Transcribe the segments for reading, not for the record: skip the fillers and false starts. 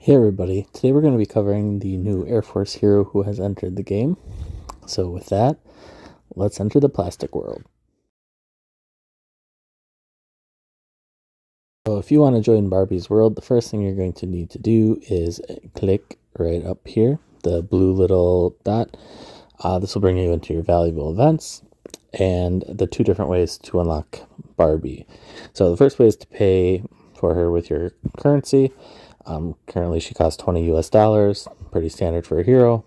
Hey everybody, today we're going to be covering the new Air Force hero who has entered the game. So with that, let's enter the plastic world. So if you want to join Barbie's world, the first thing you're going to need to do is click right up here, the blue little dot. This will bring you into your valuable events and the two different ways to unlock Barbie. So the first way is to pay for her with your currency. Currently she costs 20 US dollars, pretty standard for a hero.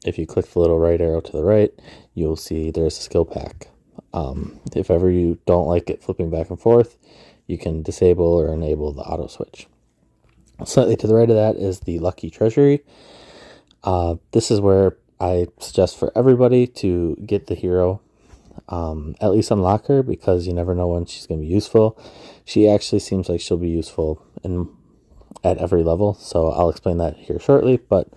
If you click the little right arrow to the right, you'll see there's a skill pack. If ever you don't like it flipping back and forth, you can disable or enable the auto switch. Slightly to the right of that is the Lucky Treasury. This is where I suggest for everybody to get the hero, at least unlock her, because you never know when she's going to be useful. She actually seems like she'll be useful at every level, so I'll explain that here shortly. But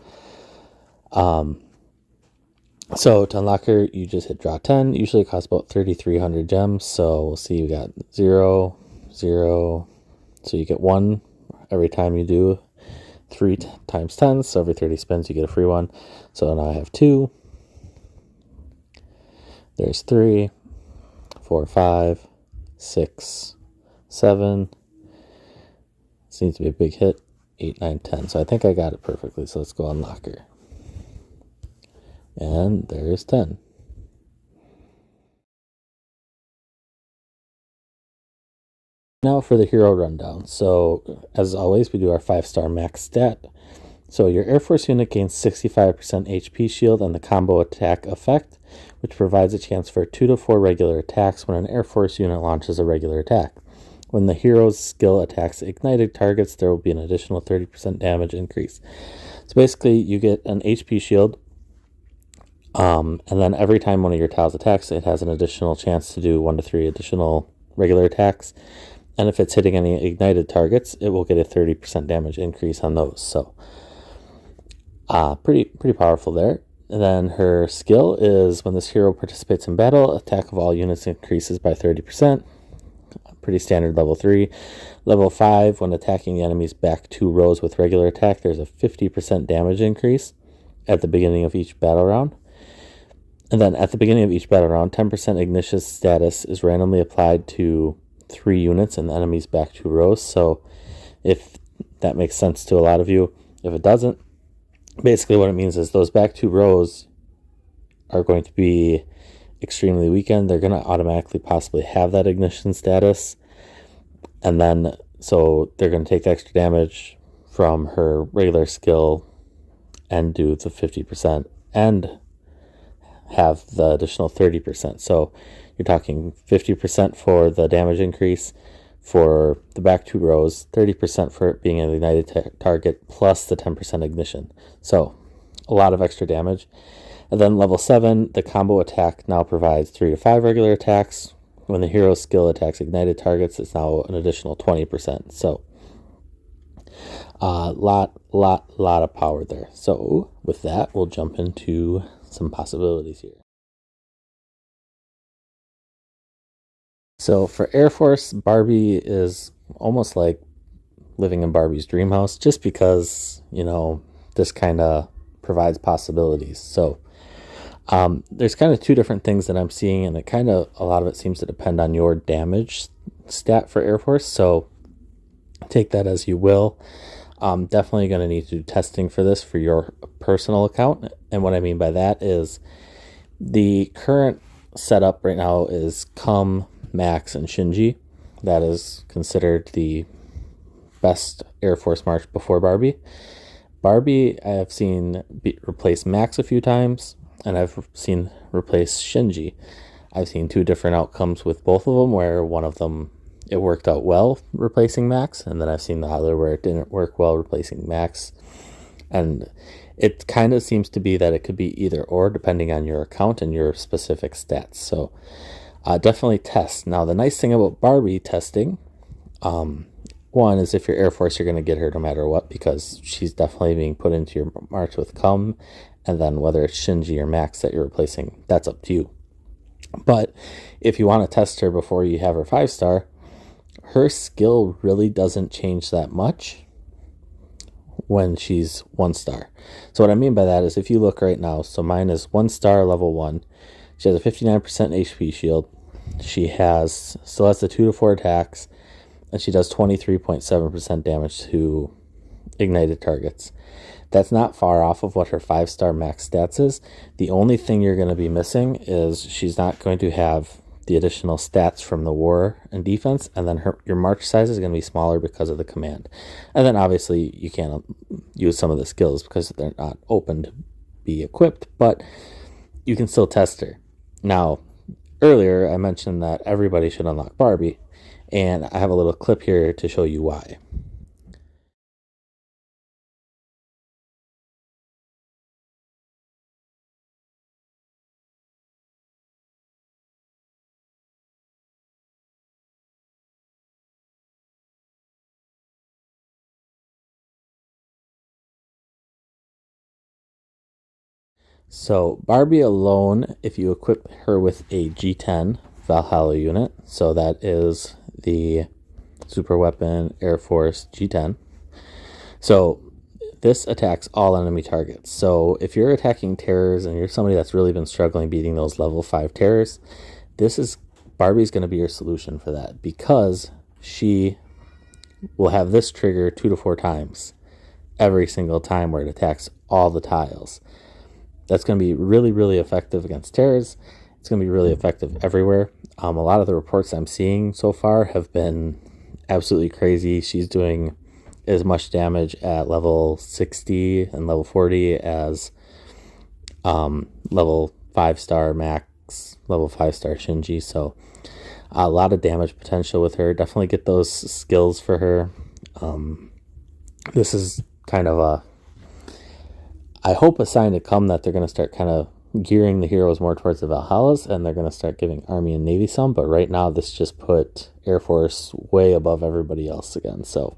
so to unlock her, you just hit draw 10. Usually it costs about 3,300 gems. So we'll see, you got 0, 0. So you get 1 every time you do 3 times 10. So every 30 spins, you get a free one. So now I have 2. There's 3, 4, 5, 6, 7. This needs to be a big hit. 8, 9, 10. So I think I got it perfectly. So let's go unlock her. And there's 10. Now for the hero rundown. So as always, we do our 5-star max stat. So your Air Force unit gains 65% HP shield and the combo attack effect, which provides a chance for 2 to 4 regular attacks when an Air Force unit launches a regular attack. When the hero's skill attacks ignited targets, there will be an additional 30% damage increase. So basically, you get an HP shield, and then every time one of your tiles attacks, it has an additional chance to do 1 to 3 additional regular attacks. And if it's hitting any ignited targets, it will get a 30% damage increase on those. So pretty powerful there. And then her skill is when this hero participates in battle, attack of all units increases by 30%. Pretty standard level 3. Level 5, when attacking the enemy's back 2 rows with regular attack, there's a 50% damage increase at the beginning of each battle round. And then at the beginning of each battle round, 10% ignition status is randomly applied to 3 units in the enemy's back 2 rows. So if that makes sense to a lot of you, if it doesn't, basically what it means is those back 2 rows are going to be extremely weakened. They're going to automatically possibly have that ignition status. And then, so they're going to take the extra damage from her regular skill and do the 50% and have the additional 30%. So you're talking 50% for the damage increase for the back 2 rows, 30% for it being an ignited target, plus the 10% ignition. So a lot of extra damage. And then level 7, the combo attack now provides 3 to 5 regular attacks. When the hero's skill attacks ignited targets, it's now an additional 20%. So lot of power there. So with that, we'll jump into some possibilities here. So for Air Force, Barbie is almost like living in Barbie's dream house, just because, you know, this kind of provides possibilities. So there's kind of 2 different things that I'm seeing, and it kind of, a lot of it seems to depend on your damage stat for Air Force. So take that as you will. Definitely going to need to do testing for this for your personal account. And what I mean by that is the current setup right now is Cum, Max, and Shinji. That is considered the best Air Force march before Barbie. Barbie, I have seen replace Max a few times, and I've seen replace Shinji. I've seen 2 different outcomes with both of them, where one of them, it worked out well replacing Max, and then I've seen the other where it didn't work well replacing Max. And it kind of seems to be that it could be either or, depending on your account and your specific stats. So definitely test. Now, the nice thing about Barbie testing, one is if you're Air Force, you're going to get her no matter what, because she's definitely being put into your march with Cum. And then whether it's Shinji or Max that you're replacing, that's up to you. But if you want to test her before you have her 5-star, her skill really doesn't change that much. when she's 1 star. So what I mean by that is if you look right now, so mine is 1 star level 1. She has a 59% HP shield. She still has the 2 to 4 attacks, and she does 23.7% damage to ignited targets. That's not far off of what her 5-star max stats is. The only thing you're going to be missing is she's not going to have the additional stats from the war and defense, and then your march size is going to be smaller because of the command. And then obviously you can't use some of the skills because they're not open to be equipped, but you can still test her. Now, earlier I mentioned that everybody should unlock Barbie, and I have a little clip here to show you why. So Barbie alone, if you equip her with a G10 Valhalla unit, so that is the Super Weapon Air Force G10. So this attacks all enemy targets. So if you're attacking terrors and you're somebody that's really been struggling beating those level 5 terrors, Barbie's going to be your solution for that, because she will have this trigger 2 to 4 times every single time where it attacks all the tiles. That's going to be really, really effective against terrors. It's going to be really effective everywhere. A lot of the reports I'm seeing so far have been absolutely crazy. She's doing as much damage at level 60 and level 40 as level 5-star max, level 5-star Shinji. So a lot of damage potential with her. Definitely get those skills for her. This is kind of I hope a sign to come that they're going to start kind of gearing the heroes more towards the Valhallas, and they're going to start giving Army and Navy some. But right now, this just put Air Force way above everybody else again. So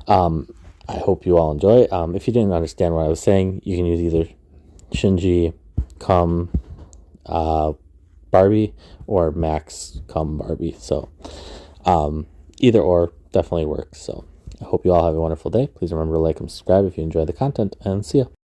I hope you all enjoy. If you didn't understand what I was saying, you can use either Shinji, Barbie, or Max, Barbie. So either or definitely works. So I hope you all have a wonderful day. Please remember to like and subscribe if you enjoy the content, and see ya.